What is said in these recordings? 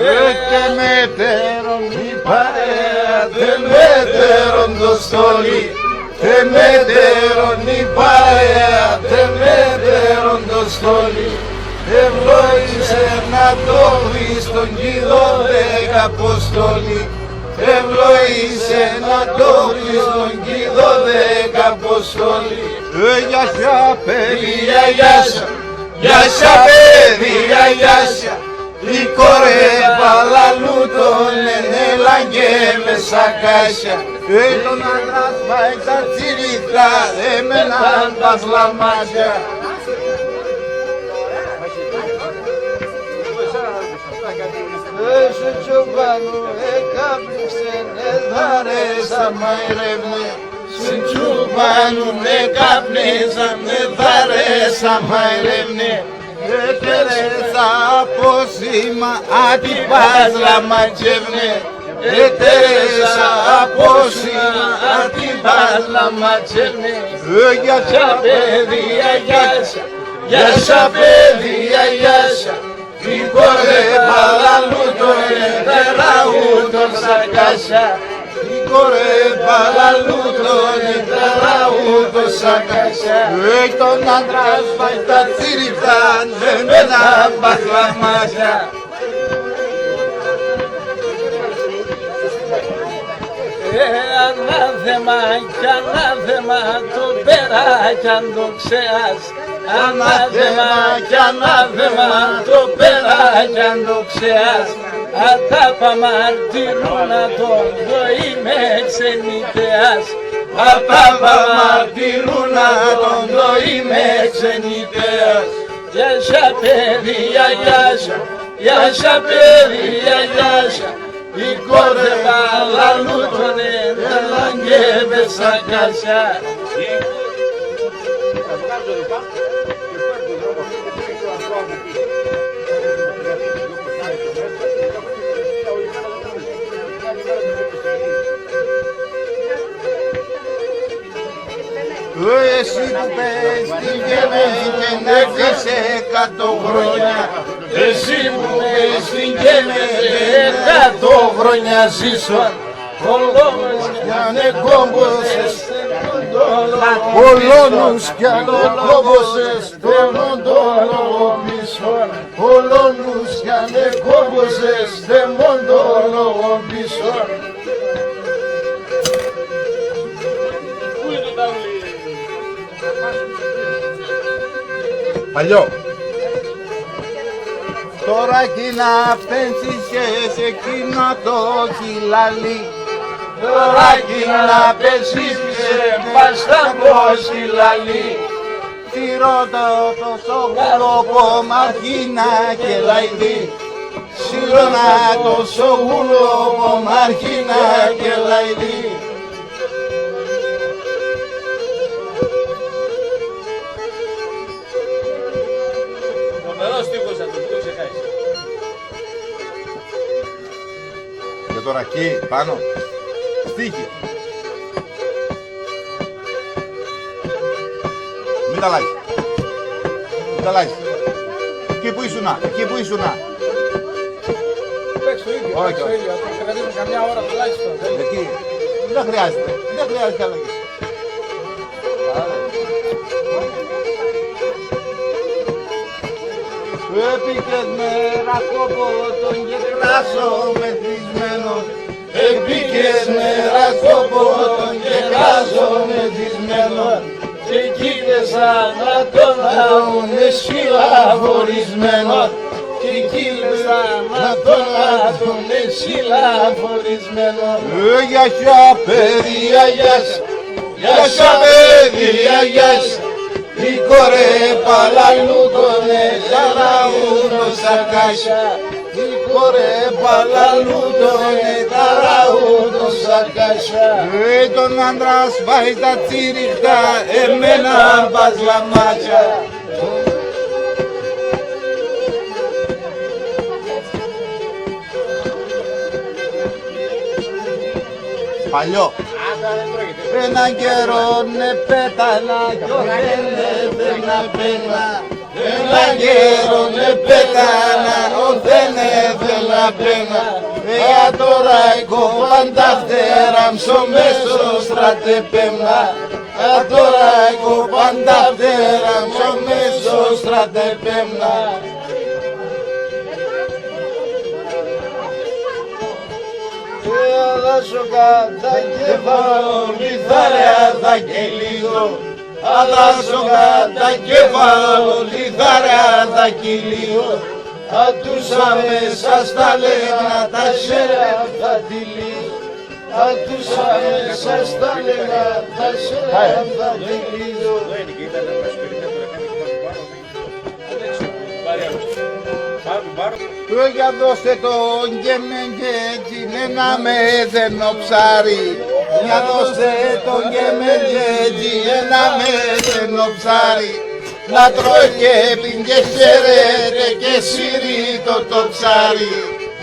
Και μετέρον η παρέα, τε μετέρον το στόλι. Τε μετέρον η παρέα, τε μετέρον το στόλι. Ευλόγησε να το βρεις τον Κύριο δέκα αποστόλη. Ευλόγησε να το βρεις τον Κύριο δέκα αποστόλη. Γεια σα παιδιά, γεια σα, γεια σα παιδιά, γεια σα. Η κορεύα λαλού τον ενέλαγε με σακάσια. Τον άντρας πάει τα τσιριχτά, εμέναν τα σλαμάτια. Σου τσουμπάνου εκάπνιξεν, εδάρεσα μαϊρεύνε. Σου τσουμπάνου εκάπνιξαν, εδάρεσα μαϊρεύνε. Ετερέσα από σήμα, αντιπάς λαματζεύνε. Ετερέσα από σήμα, αντιπάς λαματζεύνε. Γεια σα παιδιά, γεια σα, γεια σα παιδιά, γεια σα. Η κορεύα λαλού τον ετεραούτον σακάσα. Η κορεύα λαλού τον ετεραούτον σακάσα. Τον άντρας πάει τα τσίριχτα, δεν ένα παχλαμάζια. Ανάθεμα κι ανάθεμα το πέρα κι αν το ξεάς. Ανάθεμα κι ανάθεμα το πέρα κι αν το ξεάς. Ατάπα μαρτυρούνα τον δοή με ξενιτεάς. Ατάπα μαρτυρούνα τον δοή με ξενιτεάς. Γεια σα παιδιά, γεια σα, γεια σα παιδιά, γεια σα. Η κορεύα λαλού τον ενέλαγε με σακάσια. Εσύ που πες την γέμενη και να ζεις 100 χρόνια. Εσύ που πες την γέμενη 100 χρόνια ζήσω. Ο λόγος κι αν εκόμπωσες ο λόγος κι αν εκόμπωσες τον οντόλογο πίσω. Ο λόγος κι αν εκόμπωσες τον οντόλογο πίσω. Παλιό. Τώρα κοινά πένσεις και σε κοινά το κυλαλί. Τώρα κοινά πένσεις και πας στα πως κυλαλί. Τι ρώτα το σόγουλο κομμαρχίνα και λαϊδί. Σύλλονα το σόγουλο κομμαρχίνα και λαϊδί. Και τώρα εκεί πάνω στίχη. Μην τα αλλάζεις. Μην τα αλλάζεις. Εκεί που ήσουνα, εκεί που ήσουνα. Παίξ' το ίδιο, Όχι, παίξ' το όχι. ίδιο. Θα κρατήσουμε καμιά ώρα τουλάχιστον. Εκεί. Δεν χρειάζεται. Δεν χρειάζεται αλλαγή. Έπικες με ρακόπο τον και κράσο μεθυσμένος. Έπικες με ρακόπο τον και κράσο μεθυσμένος. Και κοίτασα να τον άουνε σκυλαφορισμένος. Και κοίτασα να τον άουνε σκυλαφορισμένος. Γεια σα παιδιά, γεια σα. Γεια σα παιδιά, γεια σα. Η κορέπα λαλού τον εταραούτο σακάσια. Η κορέπα λαλού τον εταραούτο σακάσια. Τον άντρα σπάει τα τσίριχτα, εμένα πας λαμάτια. Παλιό. Έναν καιρό ναι πέτανα κι δεν να πένα. Έναν καιρό ναι πέτανα, δεν πένα πένα. Τώρα εγώ πάντα φτεράμ στο μέσο στράτε πένα. Τώρα εγώ πάντα φτεράμ στο μέσο στράτε πένα. Αδάσω κατά κεφάλο, λιθάρια θα και λίγο. Αδάσω κατά κεφάλο, λιθάρια θα και λίγο. Ατούσα μέσα στα λεγνά τα σέρα θα τη λύσω. Ατούσα μέσα στα λεγνά τα σέρα θα τη λύσω. Για δώστε τον γεμεγγέτζι να με δένω ψάρι. Για δώστε τον γεμεγγέτζι να με δένω ψάρι. Να τρώει και πιν και χαιρέτε και συρίτο το ψάρι.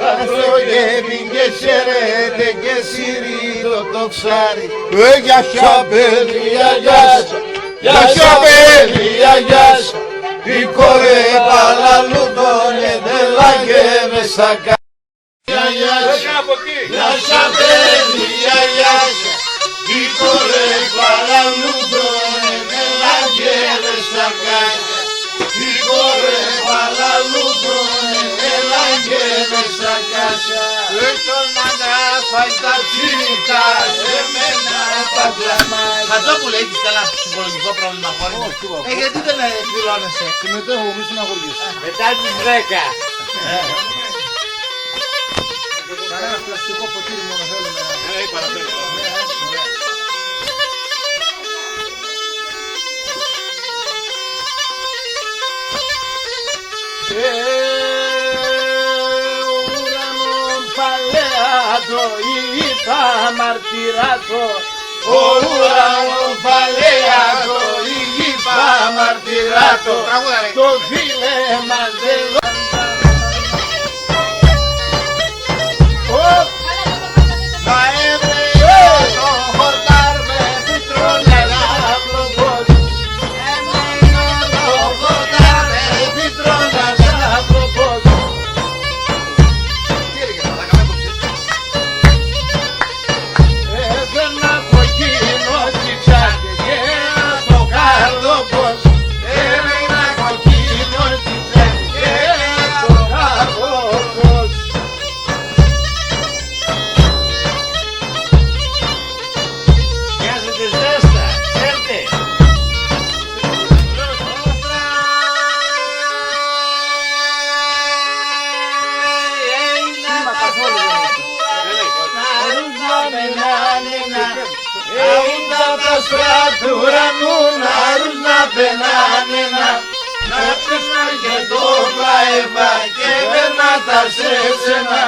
Να τρώει και πιν και χαιρέτε και συρίτο το ψάρι. Για σια παιδιά γεια σας, για σια παιδιά γεια σας. Η κόρε παλαλούδωνε τελάγε μέσα κάτια. Για σια παιδιά γεια σας. Η κόρε παλαλούδωνε τελάγε μέσα κάτια. Η κόρε παλαλούδωνε τελάγε μέσα κάτια. Τον άντρα φάει τα τσίτα σε μένα τα κλαμάκια. Χατζόπουλε, έχεις καλά ψυχολογικό πρόβλημα χώρη μου. Γιατί δεν εκδηλώνεσαι? Συμμετέχω, μη συναγωγείς. Μετά τις 10. Κανένα πλαστικό ποτήρι μόνο θέλουμε. Ουρανόν παλαιάτο είπα μαρτυράτο. Ο ουρανόν παλαιάτο είπα μαρτυράτο. Το φίλε μας δεν Μα έβρεε το χορτάρ με πιτρόνια προπός. Έμεινε το χορτάρ με πιτρόνια προπός. Τι έλεγες, μαλάκα, με κόψες? έφερνα από εκείνο τσιτσάκι και το καρδοπός. Έμεινα κοκκίνο τσιτσάκι και το καρδοπός. Πιάσετε ζέστα, ξέρετε. Του ουρανού να ρούσνα πενάνενα. Να πέσουν και το πλαέβα και βέρνα τα σε σένα.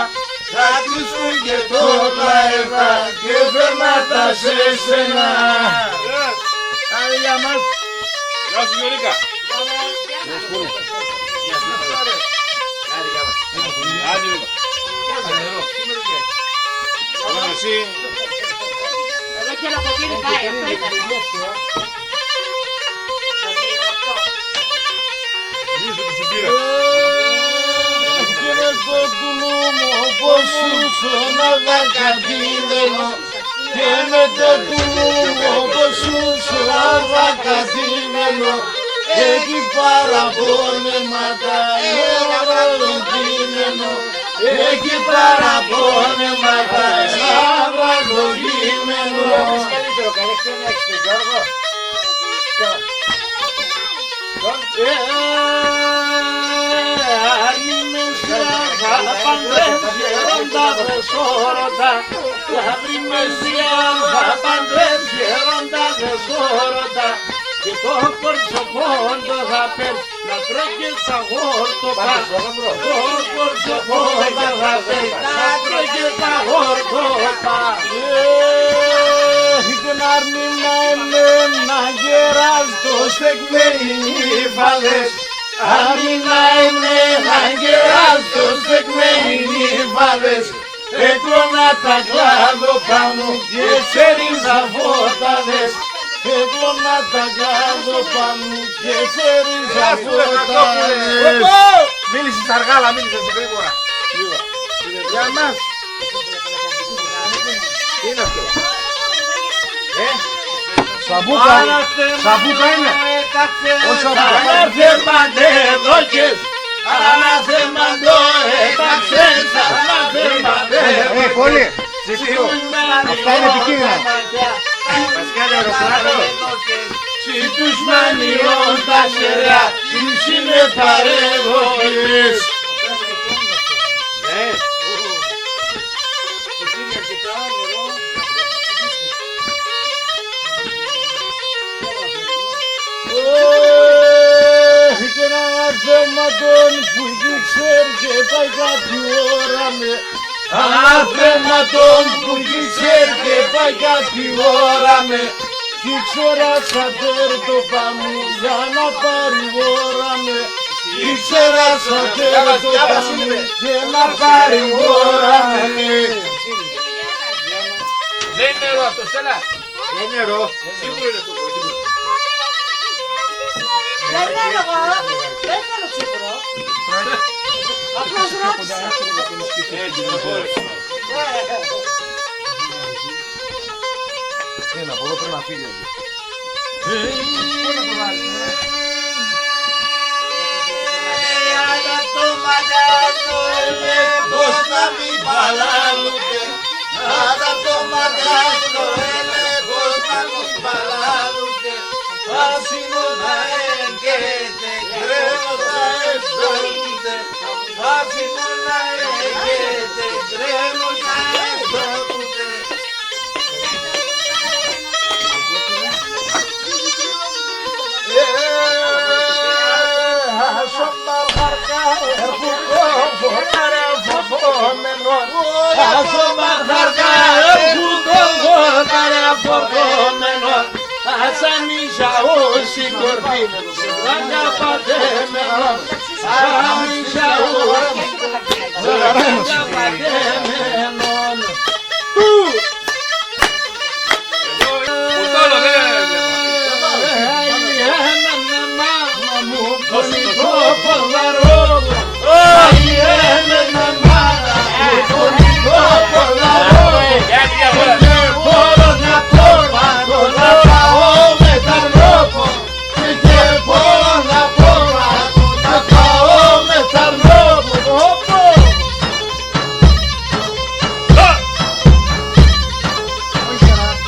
Να ακούσουν και το πλαέβα και βέρνα τα σε σένα. Άντε για μας. Γεια σου Γιωρίκα. Άντε Γιωρίκα. Καλά εσύ. Εδώ και ένα ποτήρι πάει, αυτό ήταν. Λύσε τη συμπήρα. Κύριε Κοκκουλού μου πως σου να δακατίδελο. Και με το κουλού μου πως σου να δακατίδελο. Έχει παραπονέματα έβραλο κείμενο. Έχει παραπονέματα έβραλο κείμενο. Καλύτερο, καλή ξένη Γιώργο. Αν είμαι σιάχα παντρεύς γέροντα δεν σώρωτα. Αν είμαι σιάχα παντρεύς γέροντα δεν σώρωτα. Και το κορσοπόντο θα πες να τρώγες τα γόρτοπα. Το κορσοπόντο θα πες να τρώγες τα γόρτοπα. Γνάρνει να είναι να γεράς το στεκμένοι φαλές. Αμήνα είναι να γεράς το στεκμένοι φαλές. Έκλωνα τα κλάδοπα μου και ξέριζα φώταδες. Έκλωνα τα κλάδοπα μου και ξέριζα φώταδες. Μίλησες αργά, αλλά μίλησες γρήγορα. Για μας. Τι είναι αυτό? Σαμπούκα. Σαμπούκα είναι. Όχι σαμπούκα. Αναθεμαντεδόκες. Αναθεμαντό έταξες. Αναθεμαντεδόκες. Πολύ. Αυτά είναι επικίνδυνα. Πασκάλη αεροπλάνο. Si τους μανιών τα σερά, τους είναι παρεγωγές. Ναι. Και ένα θέμα τον που ήξερ και πάει κάτι ώρα με. Ένα θέμα τον που ήξερ και πάει κάτι ώρα με. Κι ήξερα σαν τέρτο παμού για να πάρει ώρα με. Ήξερα σαν τέρτο παμού για να πάρει ώρα με. Δεν είναι νερό αυτό, Στέλλα. Δεν είναι νερό. Σίγουρο είναι αυτό. Δεν θέλω εγώ. Δεν θέλω τσίπουρο. Απλώς ρώτησα. Έτσι, δεν χώρεψε. Είναι από εδώ πρέπει να φύγει. Πώς να μην παλάλουτε. Άρα το μαγκάζο έλεγχος να μην παλάλουτε. Πάσινο να έγκαιτε, κρέμος να εστόλουτε. Πάσινο να έγκαιτε, κρέμος να εστόλουτε. Ασανίσα όσοι κορφή, βάγκα πατέμενο. Ασανίσα όσοι κορφή, βάγκα πατέμενο. Πορτόλο, δεν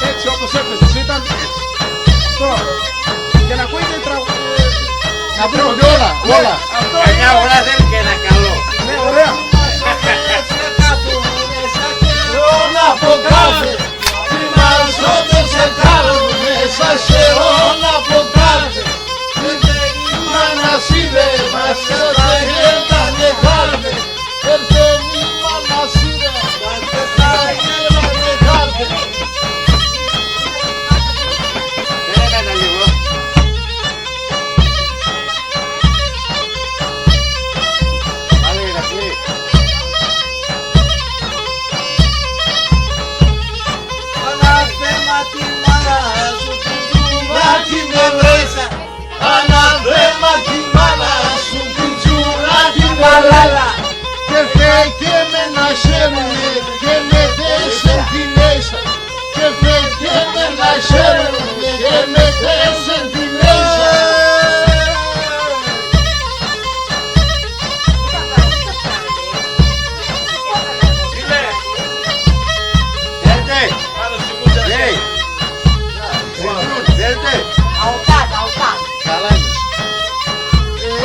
Έτσι όπως έπαιζες ήταν αυτό. Για να ακούγεται τραγούδι. Να βρέχονται όλα, όλα. Καμιά φορά θέλει και ένα καλό. Ναι, ωραία. Ρώνα από κάθε, θυμάσσονται σε κάρου μέσα σε ρώνα από κάθε. Μα να σίδε, μας έταγε χάρτε. Έρθε μήμα να σίδε, μας έταγε χάρτε. Περίμενα λίγο. Πάλι Ηρακλή. Αναθέμα τη μάνα σου την τζουράκι με βρέσα. Αναθέμα τη μάνα σου την τζουράκι με βρέσα. Και φέγγε με να σέρνε και με δέσεν τη μέσα. Και φέγγε με να σέρνε και με δέσεν τη μέσα. Θέλετε. Λέει. Θέλετε. Αουτάτα, αουτάτα. Καλά είμαι.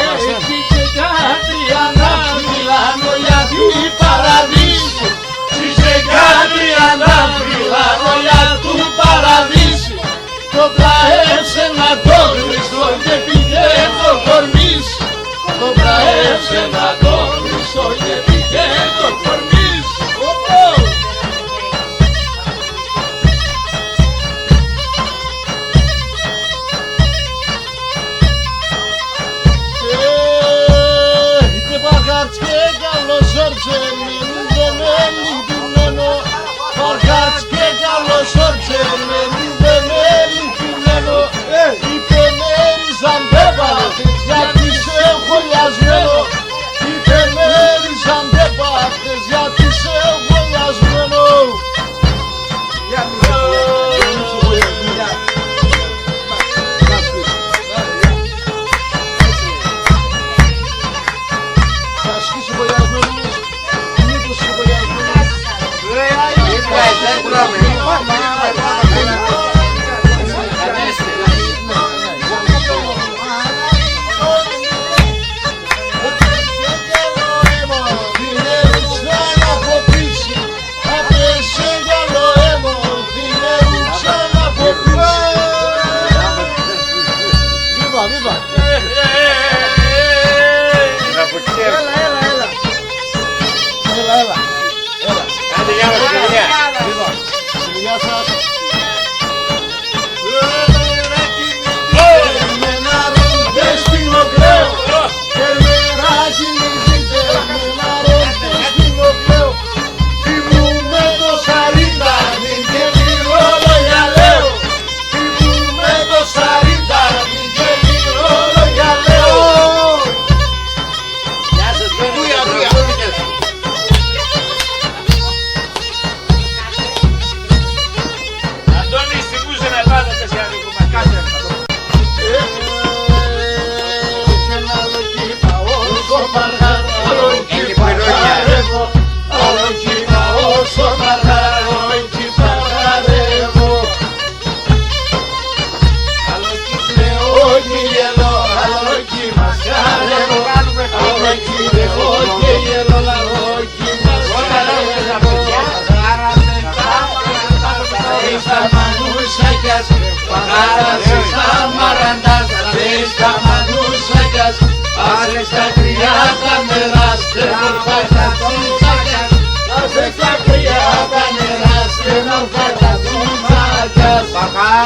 Έχει και κάτι ανάμιλανο γιατί παραδείσου. Είσαι κάτι ανάμιλανο για του παραδείσου. Το πλαέψε να το χρυσό και πήγε το κορμί σου. Το πλαέψε να το χρυσό και πήγε το κορμί σου. Και παγάτς και καλός όρτσε με λιδεμένη πημένο. Παγάτς και καλός όρτσε με λιδεμένη πημένο. Είπε μέριζαν πέπατες γιατί σε έχω λιασμένο. Είπε μέριζαν πέπατες γιατί Να φωτιέ. Έλα. Άντε γεια μας παιδιά. Λοιπόν, γεια σας. Με ένα ροντέ στην Οκλέο. Και μεράκι νυχτείτε με ένα ροντέ στην Οκλέο. Θυμούμε το 40, μην και λίγο λόγια λέω. Θυμούμε το 40, μην και λίγο λόγια λέω. Γεια σας, Τούια. Αντώνη, στην κούζα να βάλετε σε άλλο κομμάτι. Και ένα άλλο κύμα όσο παρχάρω, Έχει πυρόνια. άλλο κύμα όσο παρχάρω, εκεί παρχάρευω. Άλλο κύκλεο και γελώ, άλλο κύμα σκάρευω. Άλλο κύκλεο και γελώ, άλλο κύμα σκάρευω. Στα μανούσακιας, παγάρασε στα μαραντάς. Στα μανούσακιας, άσε στα 30 μεράς. Δεν